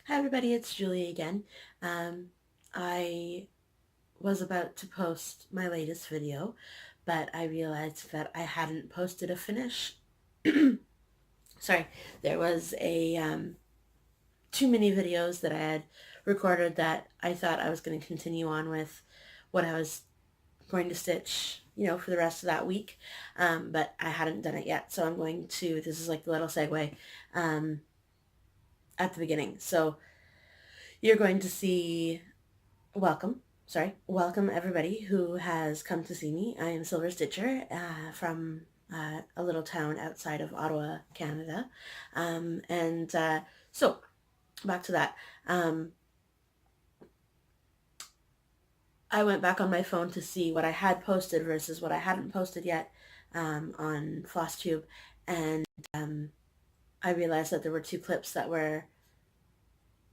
Hi everybody, it's Julie again. I was about to post my latest video, but I realized that I hadn't posted a finish. Sorry, there was too many videos that I had recorded that I thought I was going to continue on with what I was going to stitch, for the rest of that week, but I hadn't done it yet, so I'm going to, this is like the little segue at the beginning. So you're going to see welcome everybody who has come to see me. I am SylverStitcher from a little town outside of Ottawa, Canada. So back to that. I went back on my phone to see what I had posted versus what I hadn't posted yet on FlossTube, and I realized that there were two clips that were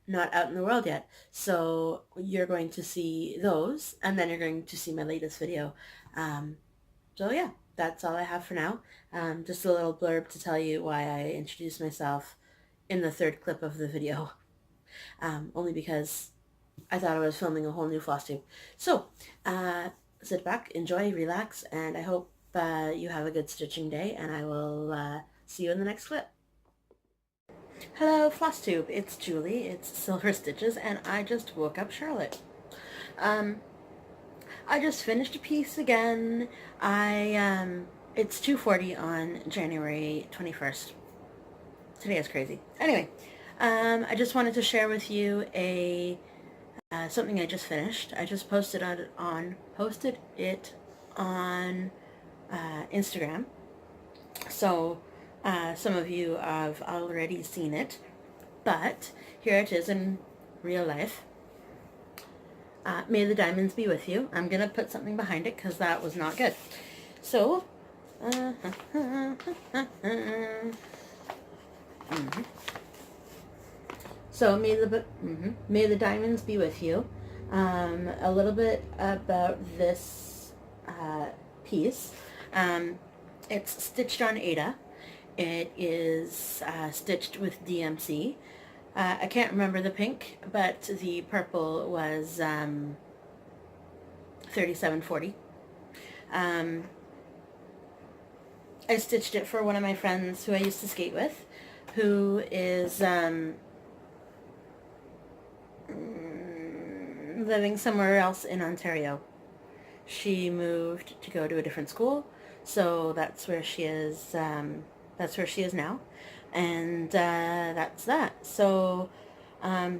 not out in the world yet. So you're going to see those, and then you're going to see my latest video. So yeah, that's all I have for now. Just a little blurb to tell you why I introduced myself in the third clip of the video. Only because I thought I was filming a whole new floss tube. So, sit back, enjoy, relax, and I hope you have a good stitching day, and I will see you in the next clip. Hello, FlossTube. It's Julie. It's SylverStitches, and I just woke up Charlotte. I just finished a piece again. It's 2:40 on January 21st. Today is crazy. Anyway, I just wanted to share with you something I just finished. I just posted it on Instagram. So some of you have already seen it, but here it is in real life. May the diamonds be with you. I'm going to put something behind it because that was not good. So, so may the diamonds be with you. A little bit about this piece. It's stitched on Aida. It is stitched with DMC. I can't remember the pink, but the purple was 3740. I stitched it for one of my friends who I used to skate with, who is living somewhere else in Ontario. She moved to go to a different school, so that's where she is. That's where she is now, and that's that. So I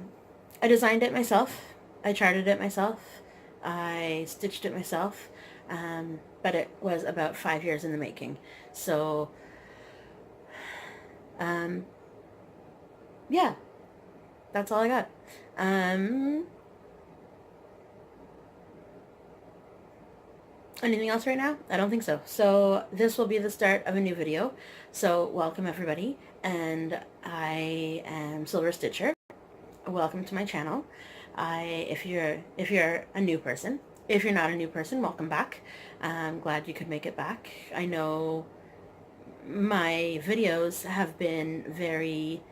designed it myself. I charted it myself. I stitched it myself, but it was about 5 years in the making. So yeah, that's all I got. Anything else right now? I don't think so. So this will be the start of a new video. So welcome everybody, and I am SylverStitcher. Welcome to my channel. If you're a new person, if you're not a new person, welcome back. I'm glad you could make it back. I know my videos have been very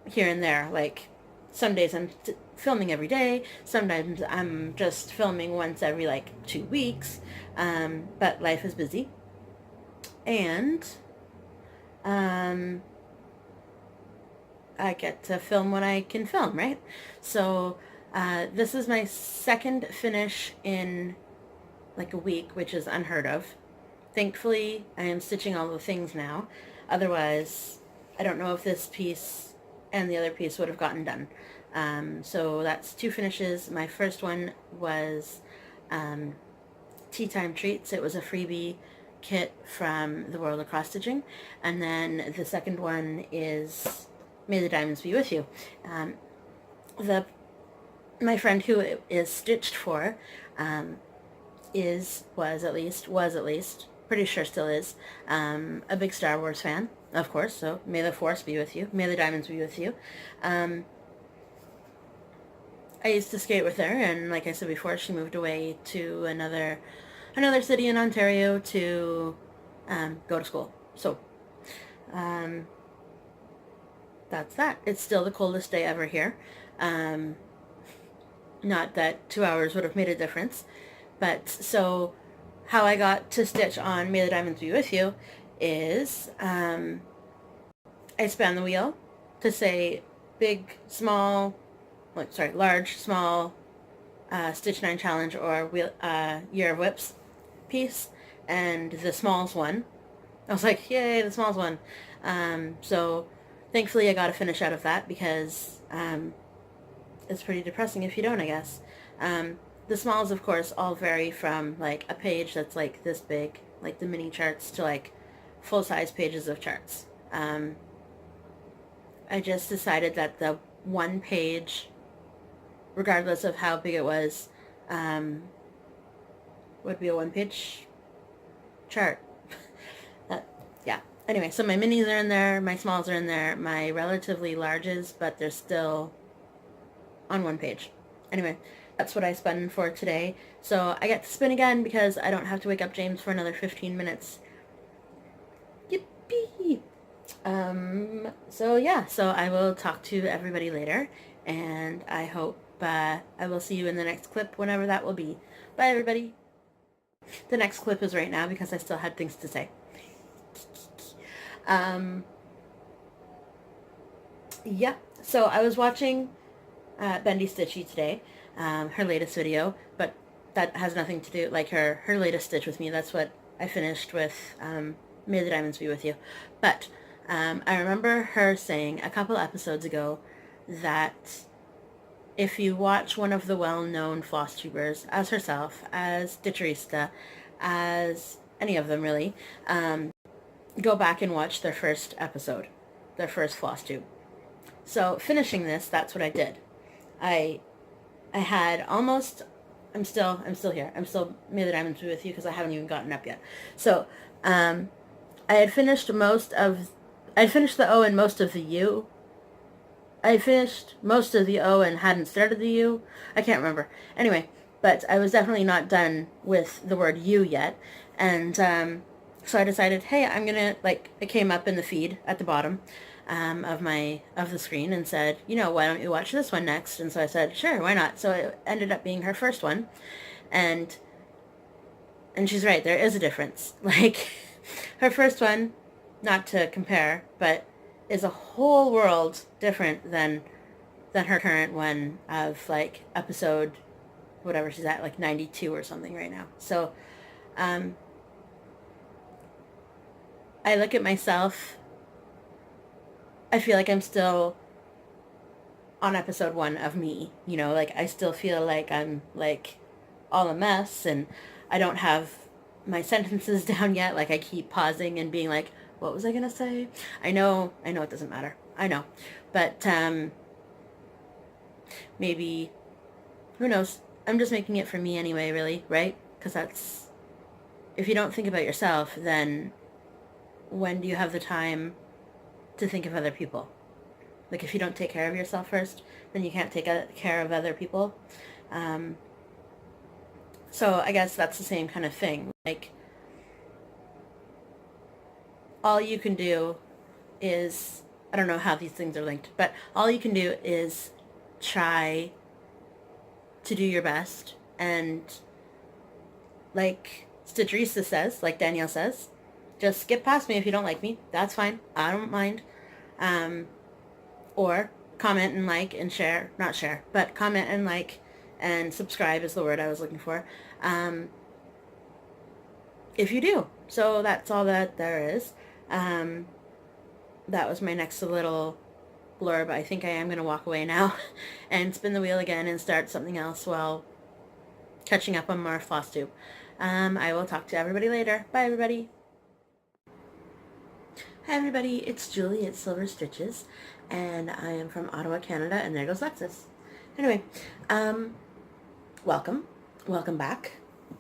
here and there, like some days I'm filming every day, sometimes I'm just filming once every like 2 weeks, but life is busy, and I get to film when I can film, right? So this is my second finish in like a week, which is unheard of. Thankfully, I am stitching all the things now. Otherwise, I don't know if this piece and the other piece would have gotten done. So that's 2 finishes. My first one was Tea Time Treats. It was a freebie kit from the World of Cross Stitching. And then the second one is May the Diamonds Be With You. My friend who it is stitched for was at least, pretty sure still is, a big Star Wars fan, of course, so may the Force be with you. May the diamonds be with you. I used to skate with her, and like I said before, she moved away to another city in Ontario to go to school. So that's that. It's still the coldest day ever here. Um, Not that 2 hours would have made a difference. But so how I got to stitch on May the Diamonds Be With You is I span the wheel to say big, small, large, small, Stitch 9 Challenge or Year of Whips piece, and the smalls one. I was like, yay, the smalls one. So thankfully I got a finish out of that because it's pretty depressing if you don't, I guess. The smalls, of course, all vary from like a page that's like this big, like the mini charts, to like full-size pages of charts. I just decided that the one page, regardless of how big it was, would be a one-page chart. Yeah. Anyway, so my minis are in there, my smalls are in there, my relatively larges, but they're still on one page. Anyway, that's what I spun for today. So I get to spin again because I don't have to wake up James for another 15 minutes. Yippee! So yeah, so I will talk to everybody later, and I hope I will see you in the next clip, whenever that will be. Bye, everybody. The next clip is right now because I still had things to say. Yeah, so I was watching Bendy Stitchy today, her latest video, but that has nothing to do, like her latest stitch with me. That's what I finished with May the Diamonds Be With You. But I remember her saying a couple episodes ago that if you watch one of the well-known floss tubers, as herself, as Stitcherista, as any of them really, go back and watch their first episode, their first floss tube. So finishing this, that's what I did. I had almost, I'm still here. I'm still May the Diamonds Be With You because I haven't even gotten up yet. So I had finished the O and most of the U. I finished most of the O and hadn't started the U. I can't remember. Anyway, but I was definitely not done with the word U yet. And so I decided, hey, I'm going to, it came up in the feed at the bottom of the screen and said, why don't you watch this one next? And so I said, sure, why not? So it ended up being her first one. And she's right, there is a difference. Her first one, not to compare, but is a whole world different than her current one of episode whatever she's at, 92 or something right now. So I look at myself, I feel like I'm still on episode 1 of me, I still feel like I'm all a mess and I don't have my sentences down yet. I keep pausing and being like, what was I gonna say? I know it doesn't matter. I know. But maybe, who knows? I'm just making it for me anyway, really, right? Because that's, if you don't think about yourself, then when do you have the time to think of other people? If you don't take care of yourself first, then you can't take care of other people. So I guess that's the same kind of thing. All you can do is, I don't know how these things are linked, but all you can do is try to do your best. And like Stitcherista says, like Danielle says, just skip past me if you don't like me. That's fine. I don't mind. Or comment and like and share. Not share, but comment and like and subscribe is the word I was looking for. If you do. So that's all that there is. That was my next little blurb. I think I am going to walk away now and spin the wheel again and start something else while catching up on more floss tube. I will talk to everybody later. Bye, everybody. Hi, everybody. It's Julie at SylverStitches, and I am from Ottawa, Canada, and there goes Lexus. Anyway, welcome. Welcome back.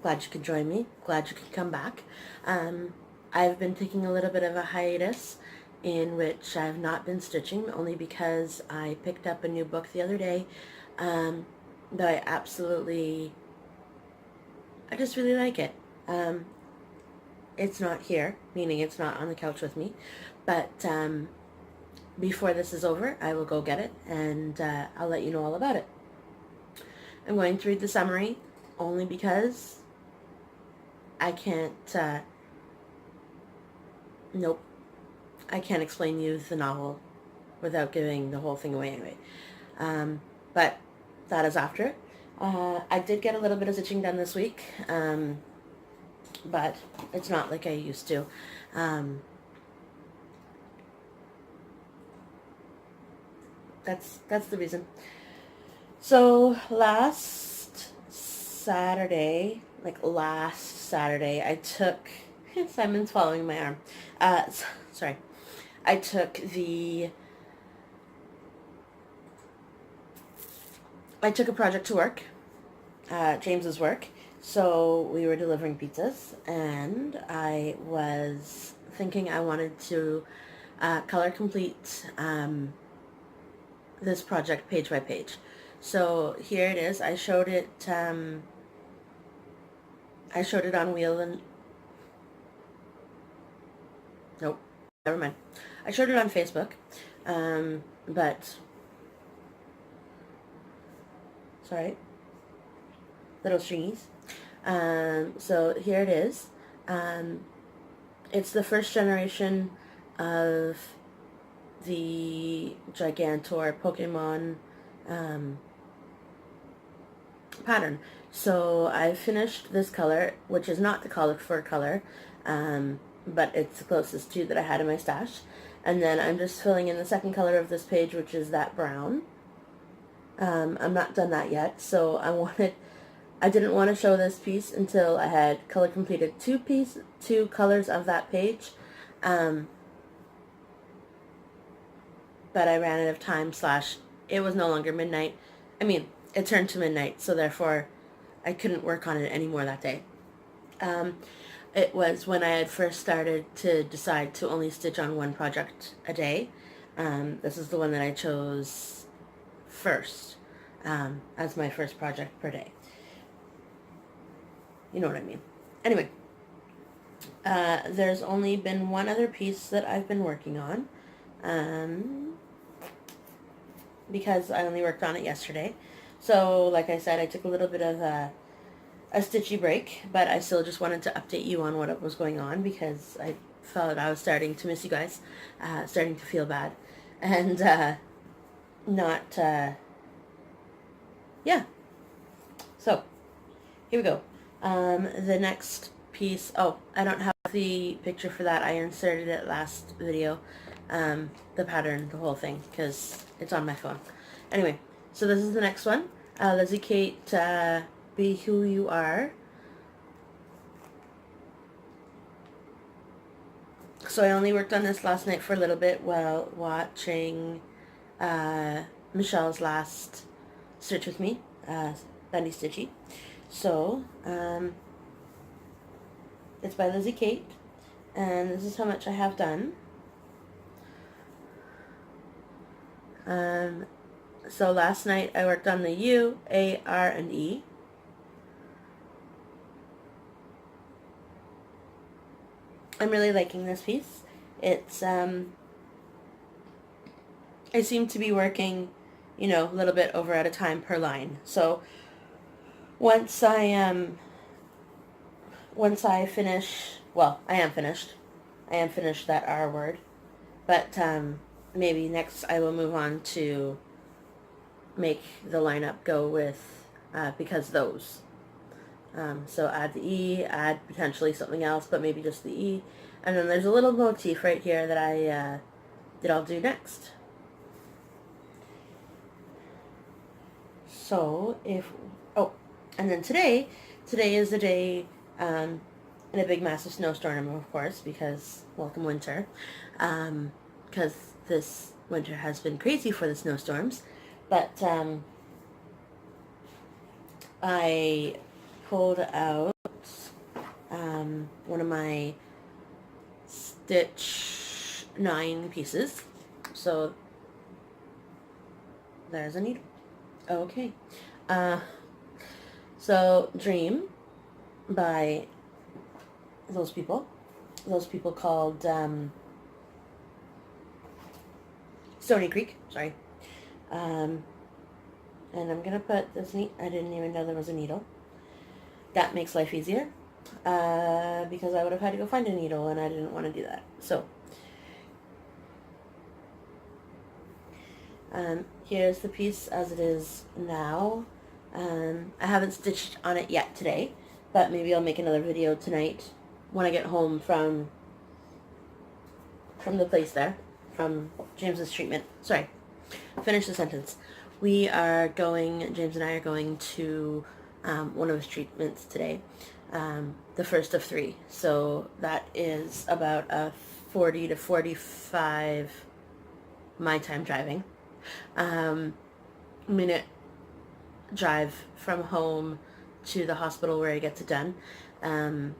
Glad you could join me. Glad you could come back. I've been taking a little bit of a hiatus in which I've not been stitching, only because I picked up a new book the other day that I just really like it. It's not here, meaning it's not on the couch with me, but before this is over, I will go get it, and I'll let you know all about it. I'm going to read the summary only because I can't, nope, I can't explain you the novel without giving the whole thing away anyway. But that is after. I did get a little bit of stitching done this week, but it's not like I used to. That's the reason. So last Saturday, I took, Simon's following my arm. Sorry. I took a project to work, James's work. So we were delivering pizzas, and I was thinking I wanted to color complete this project page by page. So here it is. I showed it on Wheel and nope, never mind. I showed it on Facebook, but sorry, little stringies. So here it is. It's the first generation of the Gigantor Pokemon pattern. So I finished this color, which is not the colic fur color, but it's the closest to that I had in my stash. And then I'm just filling in the second color of this page, which is that brown. I'm not done that yet, so I didn't want to show this piece until I had color completed two colors of that page. But I ran out of time / it was no longer midnight. I mean, it turned to midnight, so therefore I couldn't work on it anymore that day. It was when I had first started to decide to only stitch on one project a day. This is the one that I chose first as my first project per day. You know what I mean. Anyway, there's only been one other piece that I've been working on. Because I only worked on it yesterday. So, like I said, I took a little bit of a stitchy break, but I still just wanted to update you on what was going on because I felt I was starting to miss you guys, starting to feel bad, and yeah. So, here we go. The next piece, I don't have the picture for that. I inserted it last video, the pattern, the whole thing, because it's on my phone. Anyway, so this is the next one. Lizzie Kate, Be Who You Are. So I only worked on this last night for a little bit while watching Michelle's last Stitch With Me, Bendy Stitchy. So, it's by Lizzie Kate, and this is how much I have done. So last night I worked on the U, A, R, and E. I'm really liking this piece. It's, I seem to be working, a little bit over at a time per line. So once I finish, well, I am finished that R word, but maybe next I will move on to make the lineup go with because those. So add the E, add potentially something else, but maybe just the E. And then there's a little motif right here that I'll do next. So and then today is the day in a big massive snowstorm, of course, because welcome winter. Because this winter has been crazy for the snowstorms. But I pulled out one of my Stitch 9 pieces. So there's a needle. Okay. So Dream by those people called Stony Creek, sorry. And I'm going to put this I didn't even know there was a needle. That makes life easier, because I would have had to go find a needle, and I didn't want to do that. So, here's the piece as it is now. I haven't stitched on it yet today, but maybe I'll make another video tonight when I get home from the place there, from James's treatment. Sorry, finish the sentence. James and I are going to one of his treatments today, the first of 3. So that is about a 40 to 45 my time driving minute drive from home to the hospital where he gets it done. And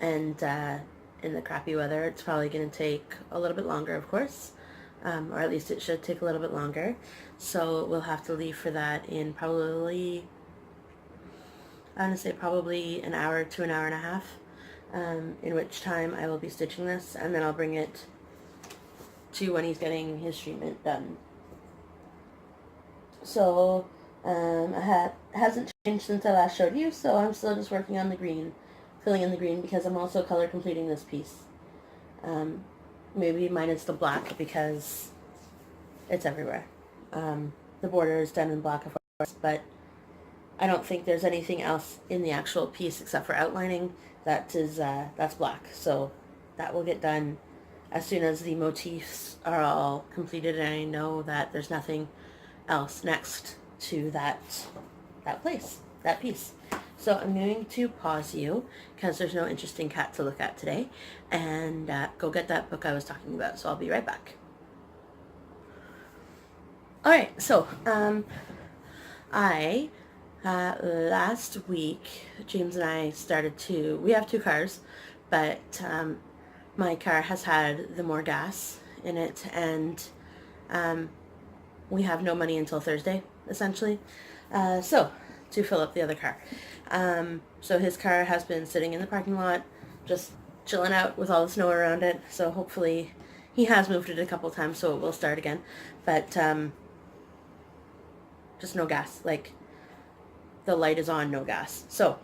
in the crappy weather, it's probably going to take a little bit longer, of course, or at least it should take a little bit longer. So we'll have to leave for that in probably, I'm going to say probably an hour to an hour and a half, in which time I will be stitching this, and then I'll bring it to when he's getting his treatment done. So it hasn't changed since I last showed you, so I'm still just working on the green, filling in the green, because I'm also color completing this piece. Maybe mine is the black because it's everywhere. The border is done in black, of course, but I don't think there's anything else in the actual piece except for outlining that's black. So that will get done as soon as the motifs are all completed, and I know that there's nothing else next to that piece. So I'm going to pause you because there's no interesting cat to look at today, and go get that book I was talking about. So I'll be right back. Alright, so last week James and I we have 2 cars, but my car has had the more gas in it, and we have no money until Thursday, essentially, so to fill up the other car. So his car has been sitting in the parking lot, just chilling out with all the snow around it, so hopefully he has moved it a couple times, so it will start again, but just no gas, like the light is on, no gas. So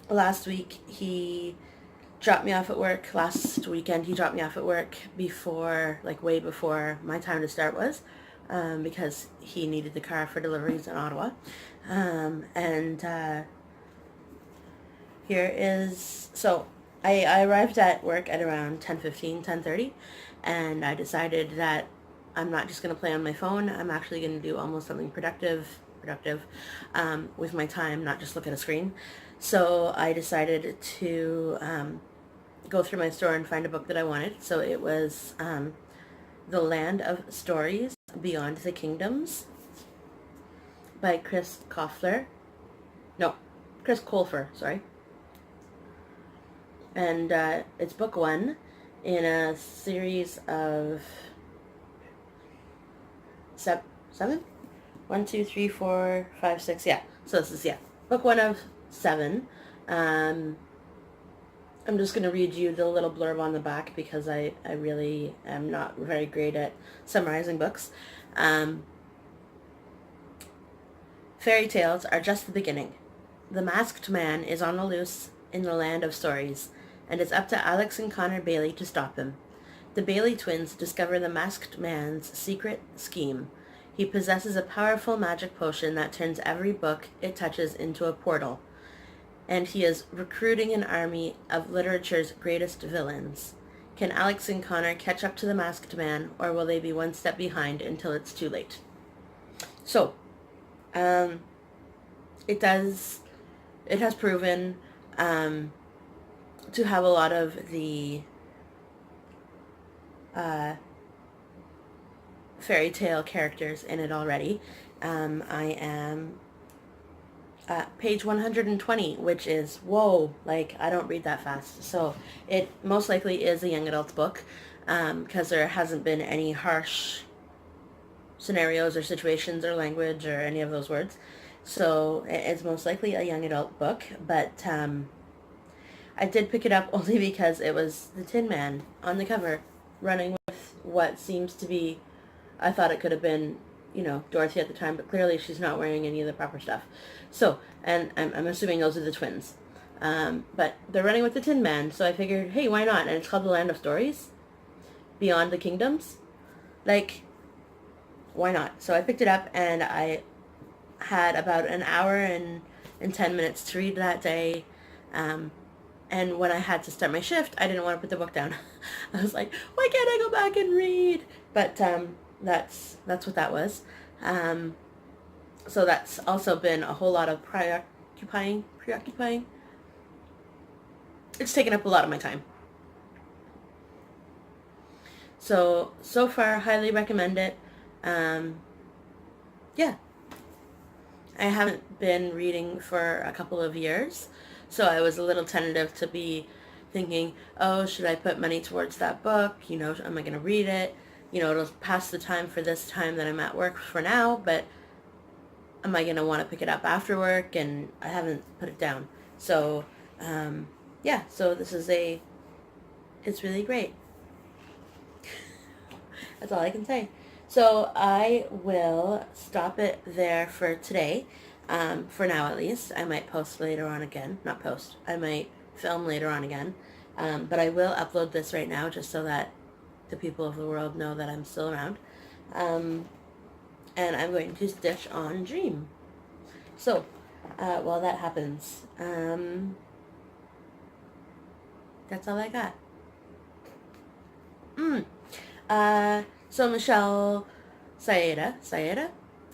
last week he dropped me off at work. Last weekend he dropped me off at work before, like way before my time to start was, because he needed the car for deliveries in Ottawa. So I arrived at work at around 10:15, 10:30, and I decided that I'm not just going to play on my phone. I'm actually going to do almost something productive with my time, not just look at a screen. So I decided to go through my store and find a book that I wanted. So it was The Land of Stories Beyond the Kingdoms by Chris Colfer, sorry. And it's book 1 in a series of 7? 1, 2, 3, 4, 5, 6, yeah. So this is, book 1 of 7. I'm just going to read you the little blurb on the back because I really am not very great at summarizing books. Fairy tales are just the beginning. The masked man is on the loose in the land of stories, and it's up to Alex and Connor Bailey to stop him. The Bailey twins discover the masked man's secret scheme. He possesses a powerful magic potion that turns every book it touches into a portal, and he is recruiting an army of literature's greatest villains. Can Alex and Connor catch up to the masked man, or will they be one step behind until it's too late? So, it has proven to have a lot of the fairy tale characters in it already. I am page 120, which is, whoa, like, I don't read that fast. So it most likely is a young adult's book, because there hasn't been any harsh scenarios or situations or language or any of those words. So it's most likely a young adult book, but I did pick it up only because it was the Tin Man on the cover running with what seems to be I thought it could have been, Dorothy at the time, but clearly she's not wearing any of the proper stuff. So, and I'm assuming those are the twins. But they're running with the Tin Man, so I figured, hey, why not? And it's called The Land of Stories, Beyond the Kingdoms. Like, why not? So I picked it up, and I had about an hour and 10 minutes to read that day. And when I had to start my shift, I didn't want to put the book down. I was like, why can't I go back and read? But that's what that was. So that's also been a whole lot of preoccupying. It's taken up a lot of my time. So far, highly recommend it. Yeah. I haven't been reading for a couple of years, so I was a little tentative to be thinking, oh, should I put money towards that book? Am I going to read it? It'll pass the time for this time that I'm at work for now, but am I going to want to pick it up after work? And I haven't put it down. So, yeah, so it's really great. That's all I can say. So I will stop it there for today, for now at least. I might post later on again. Not post. I might film later on again. But I will upload this right now just so that the people of the world know that I'm still around. And I'm going to stitch on Dream. So, while that happens, that's all I got. So Michelle Sayeda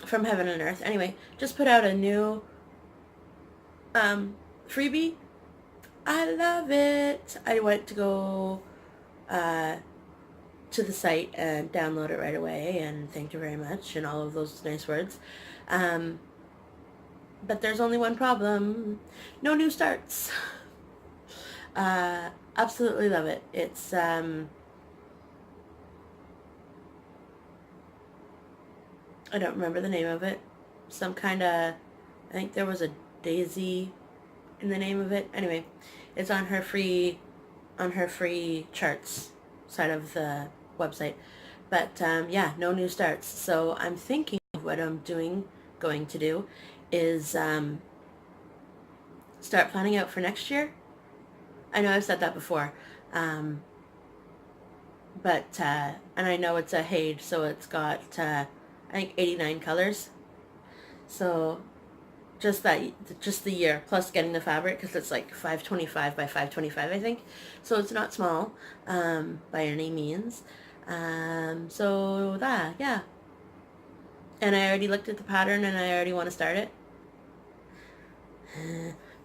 from Heaven and Earth, anyway, just put out a new freebie. I love it. I went to go to the site and download it right away, and thank you very much and all of those nice words. But there's only one problem. No new starts. Absolutely love it. It's I don't remember the name of it. Some kind of, I think there was a Daisy in the name of it. Anyway, it's on her free charts side of the website. But yeah, no new starts. So I'm thinking what I'm going to do is start planning out for next year. I know I've said that before. But and I know it's a Hade, so it's got I think 89 colors. So just the year plus getting the fabric, because it's like 525 by 525, I think. So it's not small by any means. So that, yeah. And I already looked at the pattern and I already want to start it.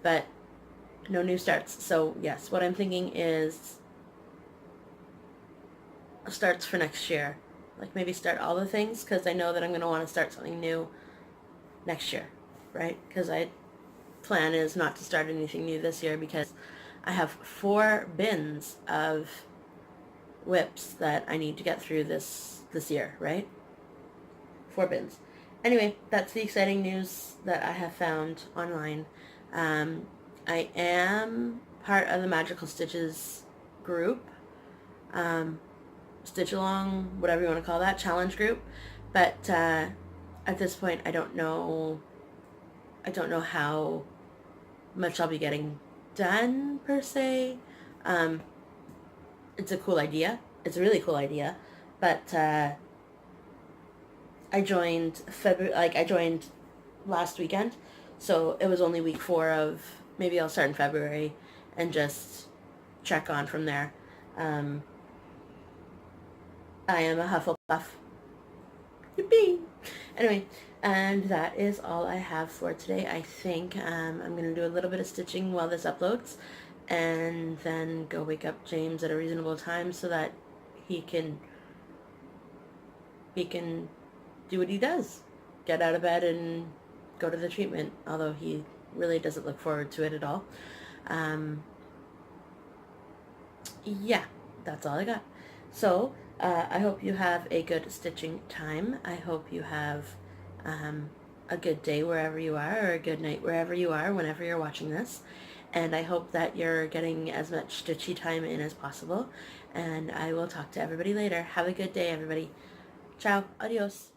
But no new starts. So yes, what I'm thinking is starts for next year. Like maybe start all the things, because I know that I'm going to want to start something new next year, right? Because plan is not to start anything new this year, because I have 4 bins of whips that I need to get through this year, right? 4 bins. Anyway, that's the exciting news that I have found online. I am part of the Magical Stitches group. Stitch along, whatever you want to call that, challenge group. But at this point, I don't know how much I'll be getting done per se. It's a cool idea. It's a really cool idea. But I joined I joined last weekend, so it was only week 4 of, maybe I'll start in February and just check on from there. I am a Hufflepuff. Yippee! Anyway, and that is all I have for today. I think I'm going to do a little bit of stitching while this uploads, and then go wake up James at a reasonable time so that he can do what he does. Get out of bed and go to the treatment, although he really doesn't look forward to it at all. Yeah, that's all I got. So, I hope you have a good stitching time. I hope you have a good day wherever you are, or a good night wherever you are whenever you're watching this. And I hope that you're getting as much stitchy time in as possible. And I will talk to everybody later. Have a good day, everybody. Ciao. Adios.